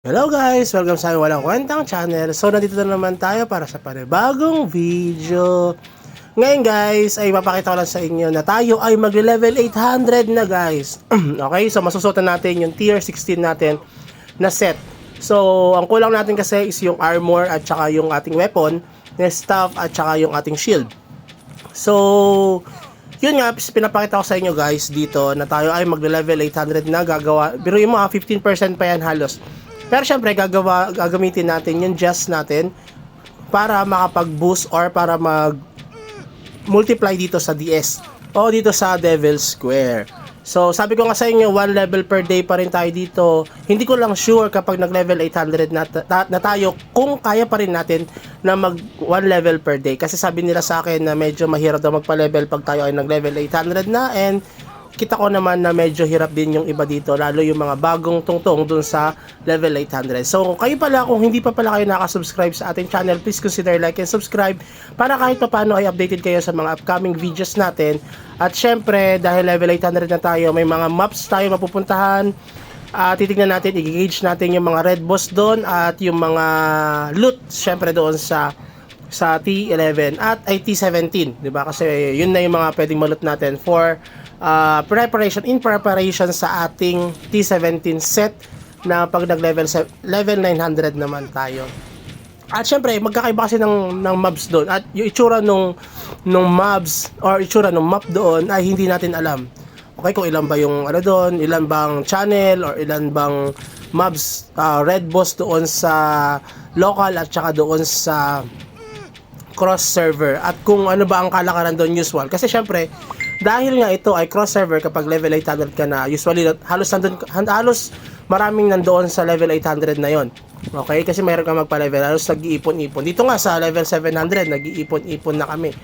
Hello guys! Welcome sa aking walang kwentang channel. So nandito na naman tayo para sa panibagong video. Ngayon guys, ay papakita ko lang sa inyo na tayo ay magle-level 800 na guys. Okay, so masusutan natin yung tier 16 natin na set. So ang kulang natin kasi is yung armor at saka yung ating weapon, yung staff at saka yung ating shield. So yun nga, pinapakita ko sa inyo guys dito na tayo ay magle-level 800 na gagawa. Biruin mo 15% pa yan halos. Pero syempre gagamitin natin yung just natin para makapag-boost or para mag-multiply dito sa DS o dito sa Devil's Square. So sabi ko nga sa inyo, 1 level per day pa rin tayo dito. Hindi ko lang sure kapag nag-level 800 na tayo kung kaya pa rin natin na mag 1 level per day. Kasi sabi nila sa akin na medyo mahirap daw magpa-level pag tayo ay nag-level 800 na, and kita ko naman na medyo hirap din yung iba dito, lalo yung mga bagong tungtong dun sa level 800. So kayo pala, kung hindi pa pala kayo nakasubscribe sa ating channel, please consider like and subscribe para kahit pa paano ay updated kayo sa mga upcoming videos natin. At syempre, dahil level 800 na tayo, may mga maps tayo mapupuntahan. Titignan natin, i-gauge natin yung mga red boss doon at yung mga loot syempre doon sa T11 at ay T17, 'di ba? Kasi yun na yung mga pwedeng malot natin for preparation sa ating T17 set na pag nag-level 900 naman tayo. At syempre, magkakaiba kasi ng mobs doon at yung itsura nung mobs or itsura nung map doon ay hindi natin alam. Okay, kung ilan ba yung ano doon, ilan bang channel or ilan bang mobs red boss doon sa local at saka doon sa cross server, at kung ano ba ang kalakaran doon usual. Kasi syempre, dahil nga ito ay cross server, kapag level 800 ka na, usually halos maraming nandoon sa level 800 na yon. Okay, kasi mayroon kang magpa-level, halos nag-iipon-ipon. Dito nga sa level 700, nag-iipon-ipon na kami.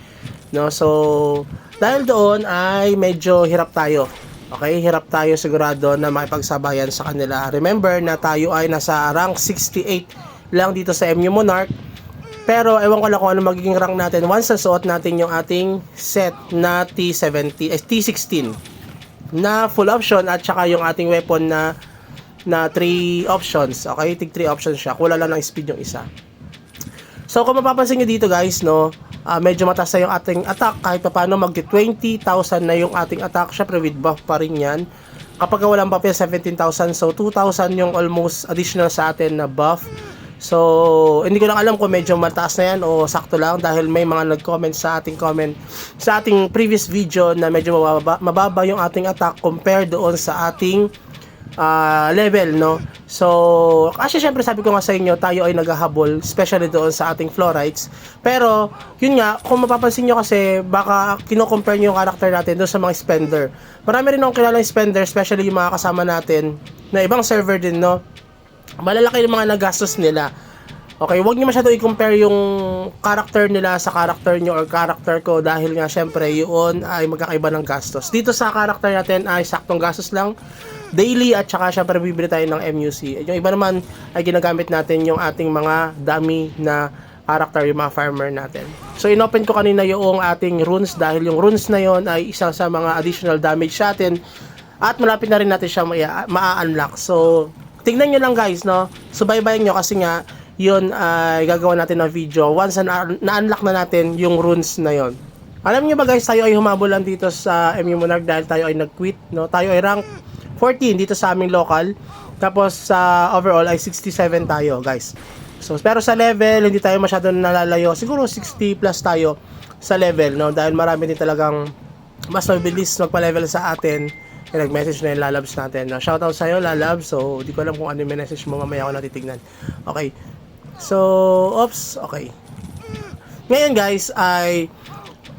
No, so dahil doon ay medyo hirap tayo. Okay, hirap tayo sigurado na makipagsabayan sa kanila. Remember na tayo ay nasa rank 68 lang dito sa MU Monarch. Pero ewan ko lang kung ano magiging rank natin once nasuot natin yung ating set na T16 na full option at saka yung ating weapon na 3 options. Okay, tig 3 options siya. Kulang lang ng speed yung isa. So kung mapapansin nyo dito guys, no, medyo mataas na yung ating attack. Kahit pa paano mag 20,000 na yung ating attack. Syempre with buff pa rin yan. Kapag walang buff yan, 17,000. So 2,000 yung almost additional sa atin na buff. So, hindi ko lang alam kung medyo mataas na yan o sakto lang, dahil may mga nag-comment sa ating previous video na medyo mababa yung ating attack compare doon sa ating level, no? So, kasi syempre sabi ko nga sa inyo, tayo ay naghahabol, especially doon sa ating Florites. Pero, yun nga, kung mapapansin nyo kasi, baka kino-compare nyo yung character natin doon sa mga spender. Marami rin akong kilalang spender, especially yung mga kasama natin na ibang server din, no? Malalaki yung mga nagastos nila. Okay, huwag niyo masyado i-compare yung character nila sa character nyo or character ko, dahil nga syempre yun ay magkakaiba ng gastos. Dito sa character natin ay saktong gastos lang daily, at saka syempre bibili tayo ng MUC. Yung iba naman ay ginagamit natin yung ating mga dummy na character, yung mga farmer natin. So inopen ko kanina yung ating runes, dahil yung runes na yon ay isang sa mga additional damage sa atin at malapit na rin natin siya ma-unlock. So tingnan nyo lang guys, no? Subaybayan nyo kasi nga yun ay gagawa natin ng video once na-unlock na natin yung runes na yon. Alam nyo ba guys, tayo ay humabol lang dito sa MU Monarch dahil tayo ay nag-quit, no? Tayo ay rank 14 dito sa aming local. Tapos sa overall ay 67 tayo guys. So pero sa level hindi tayo masyado nalalayo. Siguro 60 plus tayo sa level, no? Dahil marami din talagang mas mabilis magpa-level sa atin. Nag-message na yung lalabs natin. Shoutout sa'yo lalabs. So di ko alam kung ano yung message mo, mamaya ako natitignan. Okay. So, oops. Okay. Ngayon guys ay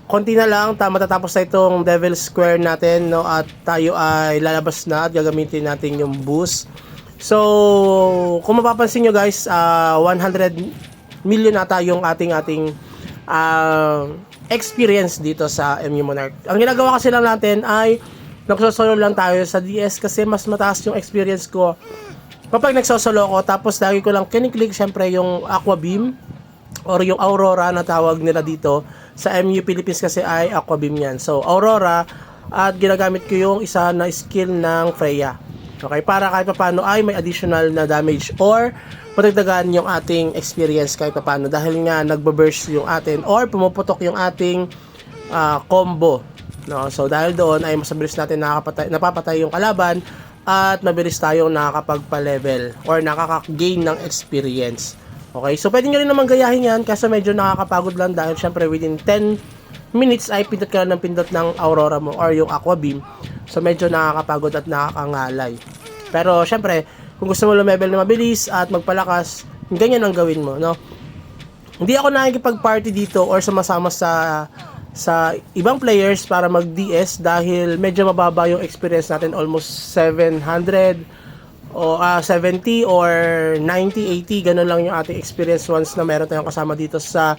konti na lang, matatapos na itong Devil's Square natin, no? At tayo ay lalabas na at gagamitin natin yung boost. So kung mapapansin nyo guys, 100 million ata yung ating experience dito sa MU Monarch. Ang ginagawa kasi lang natin ay nagsosolo lang tayo sa DS kasi mas mataas yung experience ko kapag nagsosolo ko, tapos lagi ko lang kiniklik syempre yung Aqua Beam or yung Aurora na tawag nila dito sa MU Philippines, kasi ay Aqua Beam yan. So Aurora, at ginagamit ko yung isa na skill ng Freya. Okay, para kahit paano ay may additional na damage or matagdagan yung ating experience kahit paano dahil nga nagbo-burst yung atin or pumuputok yung ating combo. No? So dahil doon ay mas mabilis natin napapatay yung kalaban at mabilis tayong nakakapagpa-level or nakaka-gain ng experience. Okay, so pwede nyo rin naman gayahin yan kasi medyo nakakapagod lang dahil syempre within 10 minutes ay pindot ka lang ng pindot ng Aurora mo or yung Aqua Beam. So medyo nakakapagod at nakakangalay. Pero syempre, kung gusto mo lumevel na mabilis at magpalakas, ganyan ang gawin mo, no? Hindi ako nakikipag-party dito or sumasama sa ibang players para mag-DS dahil medyo mababa yung experience natin, almost 700 o 70 or 90, 80, ganun lang yung ating experience once na meron tayong kasama dito sa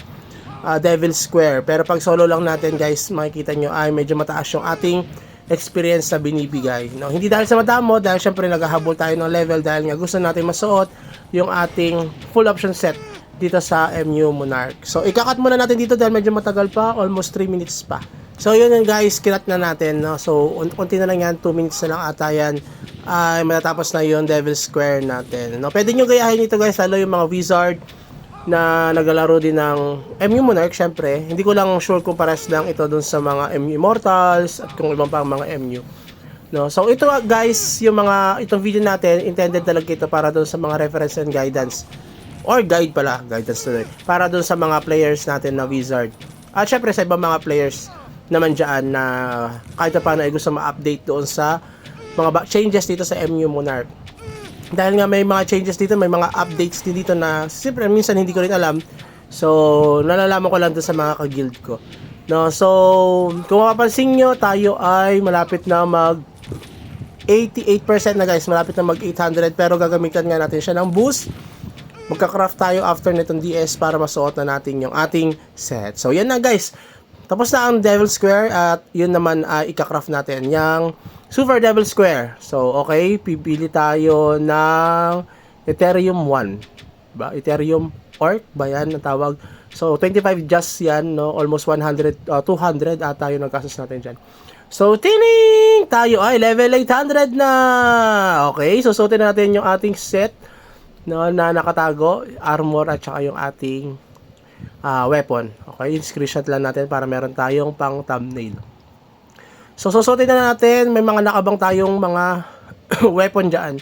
Devil's Square. Pero pag solo lang natin, guys, makikita nyo ay medyo mataas yung ating experience na binibigay. No? Hindi dahil sa madamo, dahil syempre naghahabol tayo ng level dahil nga gusto natin masuot yung ating full option set dito sa MU Monarch. So, ikakat muna natin dito dahil medyo matagal pa, almost 3 minutes pa. So, yun guys, kinat na natin. No? So, unti na lang yan, 2 minutes na lang ata yan. Ay matatapos na yung Devil's Square natin. No? Pwede nyo gayahin ito guys, lalo yung mga wizard na naglalaro din ng MU Monarch, syempre. Hindi ko lang sure kung pares lang ito dun sa mga MU Immortals at kung ibang pang mga MU. No? So ito guys, itong video natin, intended talaga ito para dun sa mga reference and guidance. Or guidance na rin. Para dun sa mga players natin na wizard. At syempre sa ibang mga players naman dyan na kahit pa paano ay gusto ma-update doon sa mga changes dito sa MU Monarch. Dahil nga may mga changes dito, may mga updates din dito na siyempre minsan hindi ko rin alam. So, nalalaman ko lang doon sa mga ka-guild ko. No, so, kung mapapansin nyo, tayo ay malapit na mag 88% na guys. Malapit na mag 800 pero gagamitan nga natin siya ng boost. Magka-craft tayo after nitong DS para masuot na natin yung ating set. So, yan na guys. Tapos na ang Devil's Square at yun naman ay ika-craft natin yung Super Devil Square. So, okay, pipili tayo ng Ethereum 1. Ba? Ethereum Orc ba yan ang tawag? So, 25 just yan, no? Almost 100, 200 ata yung nagkasos natin dyan. So, tining! Tayo ay level 800 na! Okay, so suotin natin yung ating set, no, na nakatago, armor at saka yung ating weapon. Okay, screenshot lang natin para meron tayong pang thumbnail. So, susuotin na natin. May mga nakabang tayong mga weapon dyan.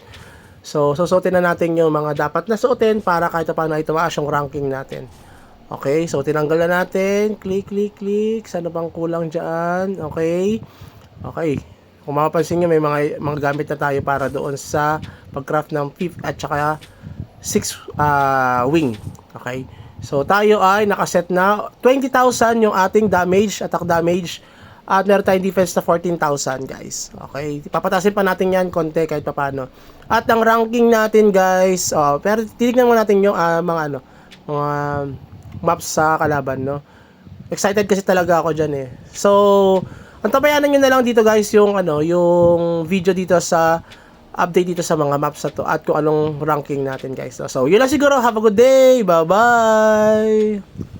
So, susuotin na natin yung mga dapat na suotin para kahit paano ay tumaas yung ranking natin. Okay, so tinanggal na natin. Click, click, click. Saan bang kulang dyan? Okay. Okay. Kung mapapansin nyo, may mga gamit na tayo para doon sa pag-craft ng 5th at saka 6 wing. Okay. So, tayo ay nakaset na 20,000 yung ating damage, attack damage. At meron tayong defense na 14,000 guys. Okay, papatasin pa natin yan konti kahit paano. At ang ranking natin guys, pero titignan mo natin yung mga mga maps sa kalaban, no. Excited kasi talaga ako diyan eh. So, antabayanan niyo na lang dito guys yung yung video dito sa update dito sa mga maps na to at kung anong ranking natin guys. So, yun lang siguro. Have a good day. Bye-bye.